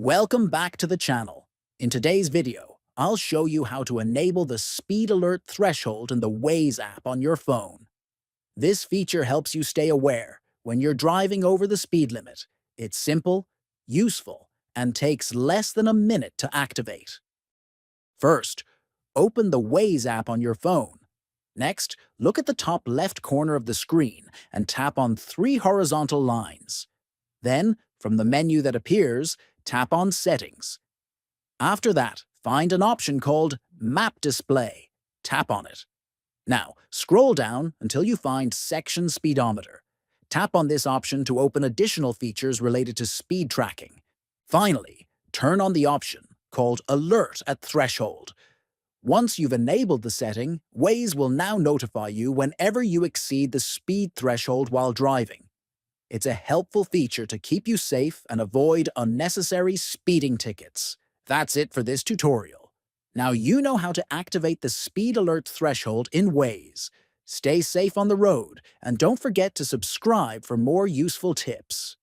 Welcome back to the channel. In today's video, I'll show you how to enable the speed alert threshold in the Waze app on your phone. This feature helps you stay aware when you're driving over the speed limit. It's simple, useful, and takes less than a minute to activate. First, open the Waze app on your phone. Next, look at the top left corner of the screen and tap on three horizontal lines. Then, from the menu that appears, tap on Settings. After that, find an option called Map Display. Tap on it. Now, scroll down until you find Section Speedometer. Tap on this option to open additional features related to speed tracking. Finally, turn on the option called Alert at Threshold. Once you've enabled the setting, Waze will now notify you whenever you exceed the speed threshold while driving. It's a helpful feature to keep you safe and avoid unnecessary speeding tickets. That's it for this tutorial. Now you know how to activate the speed alert threshold in Waze. Stay safe on the road, and don't forget to subscribe for more useful tips.